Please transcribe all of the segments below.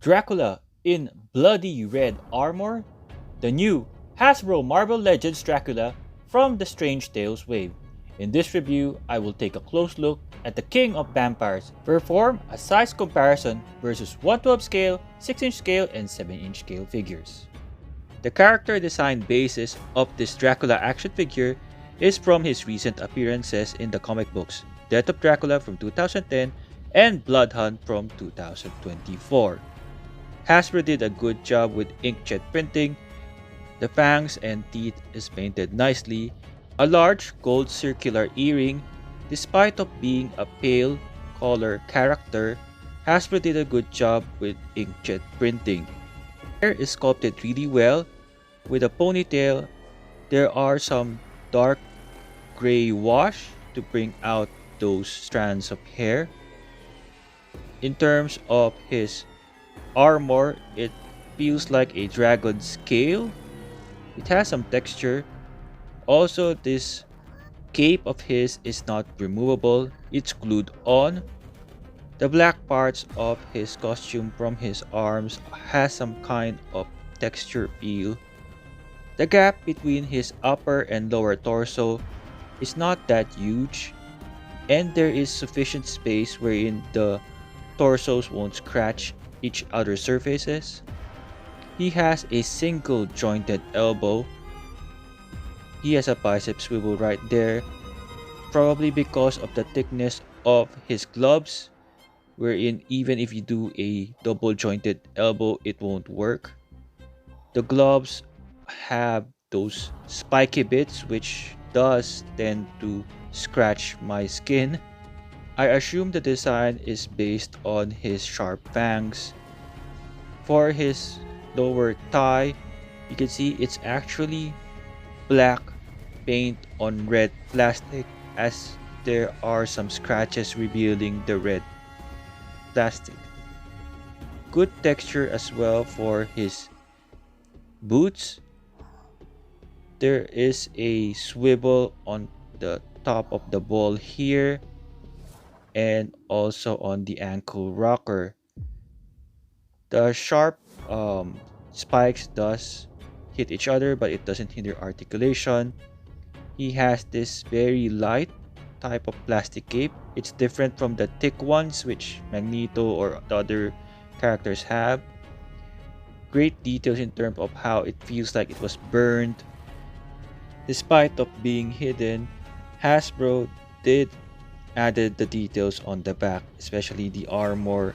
Dracula in bloody red armor, the new Hasbro Marvel Legends Dracula from the Strange Tales wave. In this review, I will take a close look at the King of Vampires, perform a size comparison versus 1/12 scale, 6-inch scale, and 7-inch scale figures. The character design basis of this Dracula action figure is from his recent appearances in the comic books Death of Dracula from 2010 and Blood Hunt from 2024. Hasbro did a good job with inkjet printing. The fangs and teeth is painted nicely. A large gold circular earring, despite of being a pale color character, Hasbro did a good job with inkjet printing. Hair is sculpted really well. With a ponytail, there are some dark gray wash to bring out those strands of hair. In terms of his armor, it feels like a dragon scale. It has some texture. Also, this cape of his is not removable, it's glued on. The black parts of his costume from his arms has some kind of texture feel. The gap between his upper and lower torso is not that huge, and there is sufficient space wherein the torsos won't scratch each other's surfaces. He has a single jointed elbow. He has a bicep swivel right there, probably because of the thickness of his gloves, wherein even if you do a double jointed elbow, it won't work. The gloves have those spiky bits which does tend to scratch my skin. I assume the design is based on his sharp fangs. For his lower thigh, you can see it's actually black paint on red plastic, as there are some scratches revealing the red plastic. Good texture as well for his boots. There is a swivel on the top of the ball here and also on the ankle rocker. The sharp spikes does hit each other, but it doesn't hinder articulation. He has this very light type of plastic cape. It's different from the thick ones which Magneto or the other characters have. Great details in terms of how it feels like it was burned. Despite of being hidden, Hasbro did added the details on the back, especially the armor.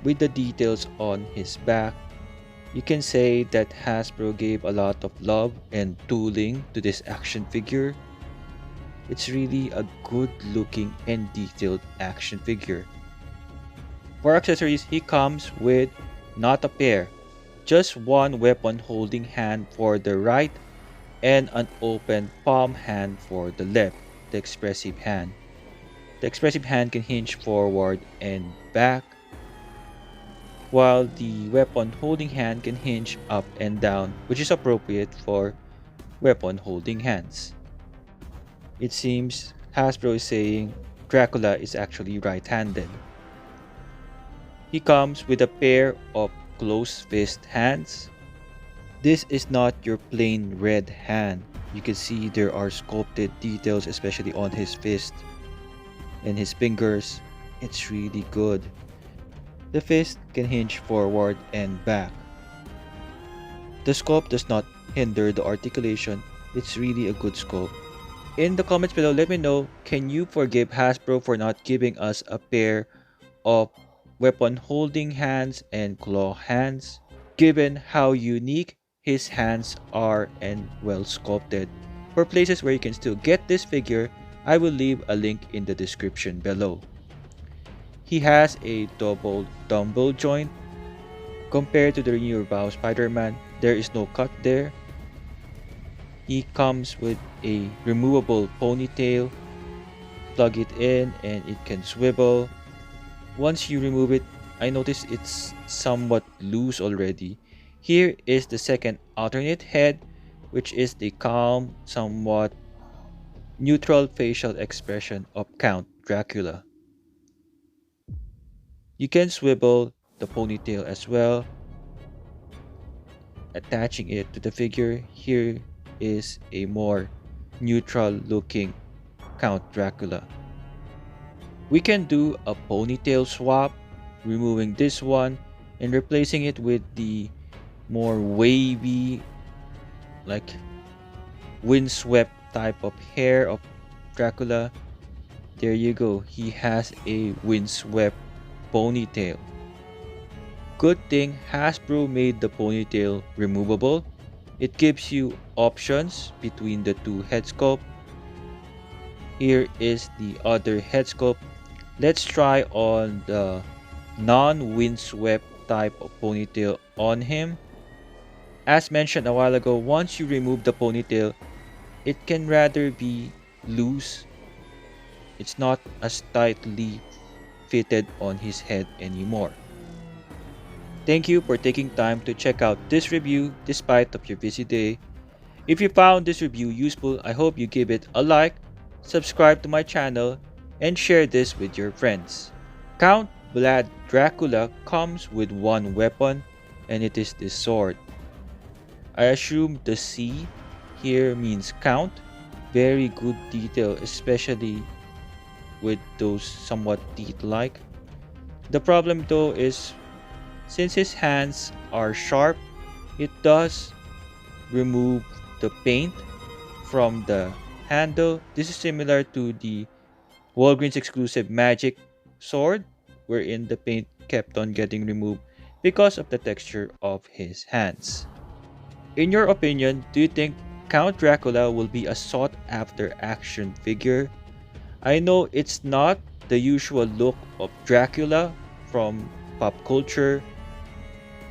With the details on his back, you can say that Hasbro gave a lot of love and tooling to this action figure. It's really a good looking and detailed action figure. For accessories, he comes with not a pair, just one weapon holding hand for the right and an open palm hand for the left, the expressive hand. The expressive hand can hinge forward and back, while the weapon holding hand can hinge up and down, which is appropriate for weapon holding hands. It seems Hasbro is saying Dracula is actually right-handed. He comes with a pair of closed fist hands. This is not your plain red hand. You can see there are sculpted details, especially on his fist and his fingers. It's really good. The fist can hinge forward and back. The sculpt does not hinder the articulation. It's really a good sculpt. In the comments below, let me know, can you forgive Hasbro for not giving us a pair of weapon holding hands and claw hands, given how unique his hands are and well sculpted? For places where you can still get this figure, I will leave a link in the description below. He has a double dumbbell joint. Compared to the newer Bow Spider-Man, there is no cut there. He comes with a removable ponytail. Plug it in and it can swivel. Once you remove it, I notice it's somewhat loose already. Here is the second alternate head, which is the calm, somewhat neutral facial expression of Count Dracula. You can swivel the ponytail as well, attaching it to the figure. Here is a more neutral looking Count Dracula. We can do a ponytail swap, removing this one and replacing it with the more wavy, like windswept type of hair of Dracula. There you go, he has a windswept ponytail. Good thing Hasbro made the ponytail removable. It gives you options between the two head sculpt. Here is the other head sculpt. Let's try on the non-windswept type of ponytail on him. As mentioned a while ago, once you remove the ponytail, it can rather be loose. It's not as tightly fitted on his head anymore. Thank you for taking time to check out this review despite of your busy day. If you found this review useful, I hope you give it a like, subscribe to my channel, and share this with your friends. Count Vlad Dracula comes with one weapon, and it is this sword. I assume the C here means count. Very good detail, especially with those somewhat teeth-like. The problem though is, since his hands are sharp, it does remove the paint from the handle. This is similar to the Walgreens exclusive Magic sword, wherein the paint kept on getting removed because of the texture of his hands. In your opinion, do you think Count Dracula will be a sought-after action figure? I know it's not the usual look of Dracula from pop culture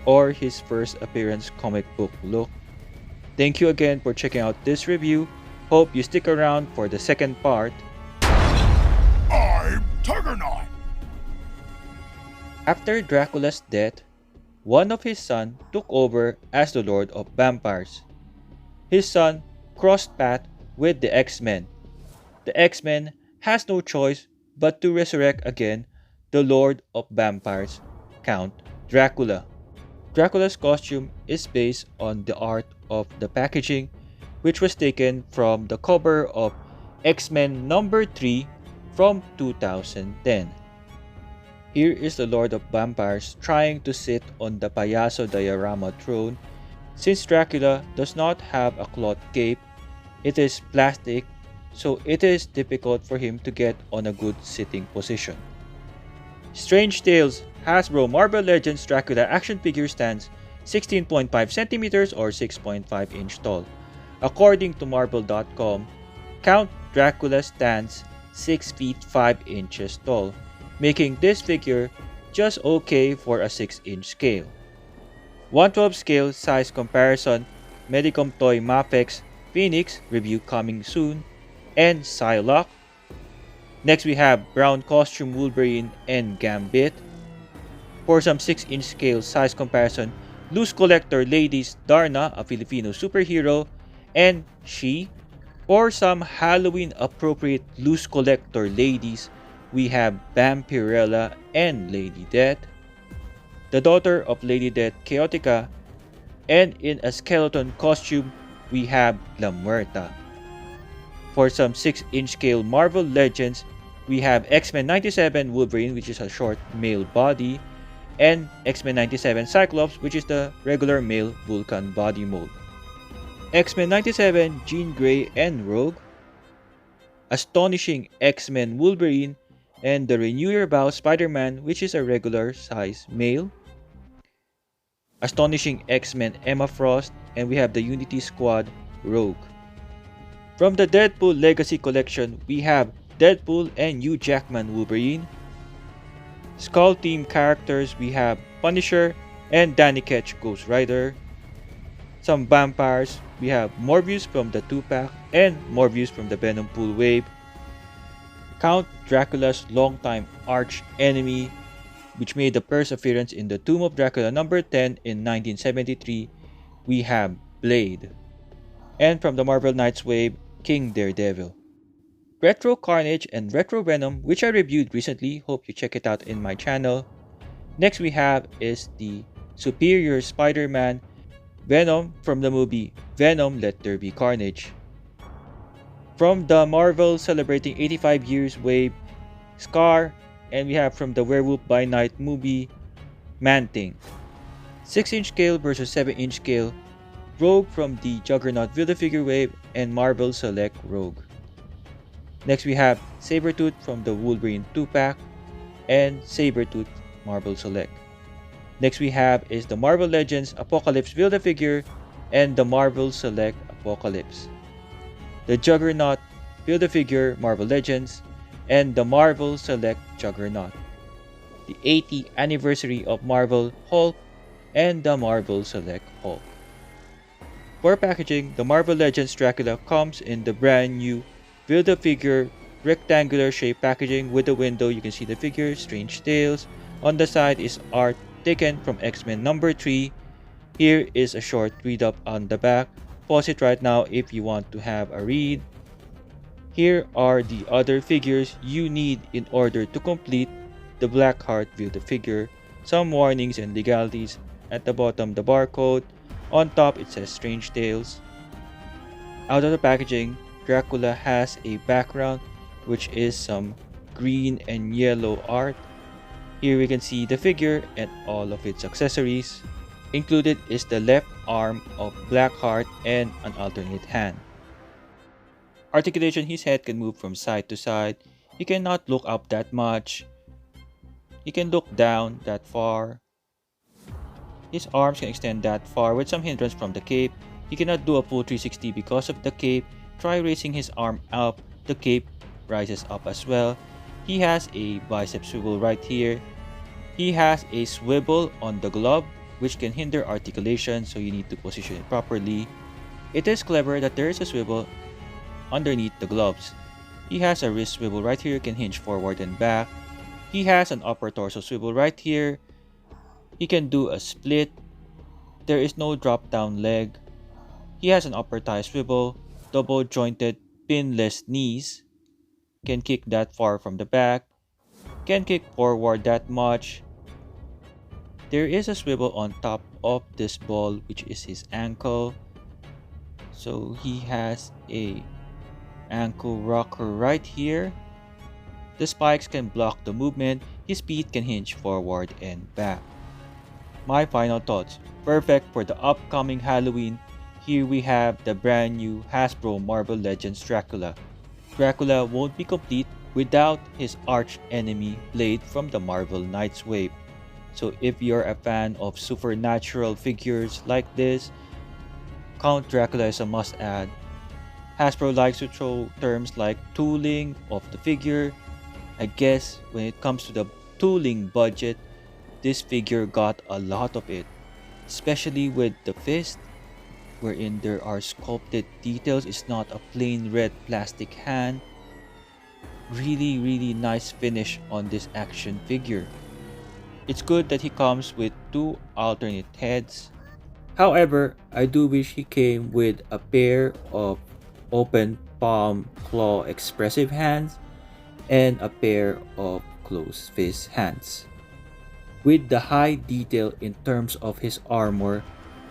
or his first appearance comic book look. Thank you again for checking out this review. Hope you stick around for the second part. I'm Tigerknight! After Dracula's death, one of his sons took over as the Lord of Vampires. His son crossed paths with the X-Men. The X-Men has no choice but to resurrect again the Lord of Vampires, Count Dracula. Dracula's costume is based on the art of the packaging, which was taken from the cover of X-Men number 3 from 2010. Here is the Lord of Vampires trying to sit on the Payaso diorama throne. Since Dracula does not have a cloth cape, it is plastic, so it is difficult for him to get on a good sitting position. Strange Tales Hasbro Marvel Legends Dracula action figure stands 16.5 cm or 6.5 inch tall. According to Marvel.com, Count Dracula stands 6 feet 5 inches tall, making this figure just okay for a 6-inch scale. 1/12 scale size comparison, Medicom Toy Mafex, Phoenix review coming soon, and Psylocke. Next we have Brown Costume Wolverine and Gambit. For some 6-inch scale size comparison, Loose Collector Ladies Darna, a Filipino superhero, and She. For some Halloween appropriate Loose Collector Ladies, we have Vampirella and Lady Death. The daughter of Lady Death, Chaotica, and in a skeleton costume, we have La Muerta. For some 6-inch scale Marvel Legends, we have X-Men 97 Wolverine, which is a short male body, and X-Men 97 Cyclops, which is the regular male Vulcan body mold. X-Men 97 Jean Grey and Rogue, Astonishing X-Men Wolverine, and the Renew Your Vow Spider-Man, which is a regular size male. Astonishing X-Men Emma Frost, and we have the Unity Squad Rogue. From the Deadpool Legacy Collection, we have Deadpool and Hugh Jackman Wolverine. Skull Team characters, we have Punisher and Danny Ketch Ghost Rider. Some vampires, we have Morbius from the 2-pack and Morbius from the Venom Pool Wave. Count Dracula's longtime arch enemy, which made the first appearance in the Tomb of Dracula number 10 in 1973, we have Blade. And from the Marvel Knights Wave, King Daredevil. Retro Carnage and Retro Venom, which I reviewed recently, hope you check it out in my channel. Next we have is the Superior Spider-Man Venom from the movie Venom Let There Be Carnage. From the Marvel celebrating 85 years wave, Scar, and we have from the Werewolf by Night movie, Man-Thing. 6-inch scale versus 7-inch scale, Rogue from the Juggernaut Build-A-Figure wave, and Marvel Select Rogue. Next we have Sabretooth from the Wolverine 2-pack, and Sabretooth Marvel Select. Next we have is the Marvel Legends Apocalypse Build-A-Figure and the Marvel Select Apocalypse. The Juggernaut Build-A-Figure Marvel Legends and the Marvel Select Juggernaut. The 80th anniversary of Marvel Hulk and the Marvel Select Hulk. For packaging, the Marvel Legends Dracula comes in the brand new Build-A-Figure rectangular shape packaging with a window. You can see the figure, Strange Tales. On the side is art taken from X-Men number 3. Here is a short read up on the back. Pause it right now if you want to have a read. Here are the other figures you need in order to complete the Blackheart Build-A-Figure. Some warnings and legalities. At the bottom, the barcode. On top, it says Strange Tales. Out of the packaging, Dracula has a background which is some green and yellow art. Here we can see the figure and all of its accessories. Included is the left arm of Blackheart and an alternate hand. Articulation, his head can move from side to side. He cannot look up that much. He can look down that far. His arms can extend that far with some hindrance from the cape. He cannot do a full 360 because of the cape. Try raising his arm up. The cape rises up as well. He has a bicep swivel right here. He has a swivel on the glove which can hinder articulation, so you need to position it properly. It is clever that there is a swivel underneath the gloves. He has a wrist swivel right here, can hinge forward and back. He has an upper torso swivel right here. He can do a split. There is no drop down leg. He has an upper thigh swivel, double jointed pinless knees. Can kick that far from the back. Can kick forward that much. There is a swivel on top of this ball which is his ankle. So he has a ankle rocker right here. The spikes can block the movement. His feet can hinge forward and back. My final thoughts. Perfect for the upcoming Halloween. Here we have the brand new Hasbro Marvel Legends Dracula. Dracula won't be complete without his arch enemy Blade from the Marvel Knights wave. So if you're a fan of supernatural figures like this, Count Dracula is a must-add. Hasbro likes to throw terms like tooling of the figure. I guess when it comes to the tooling budget, this figure got a lot of it, especially with the fist, wherein there are sculpted details. It's not a plain red plastic hand. Really nice finish on this action figure. It's good that he comes with 2 alternate heads. However, I do wish he came with a pair of open palm claw expressive hands and a pair of closed fist hands. With the high detail in terms of his armor,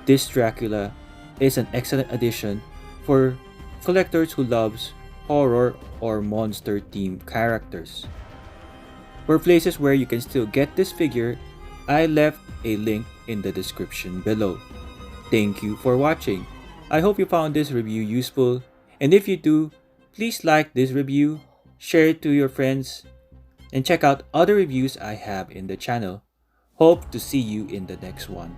this Dracula is an excellent addition for collectors who loves horror or monster themed characters. For places where you can still get this figure, I left a link in the description below. Thank you for watching. I hope you found this review useful, and if you do, please like this review, share it to your friends, and check out other reviews I have in the channel. Hope to see you in the next one.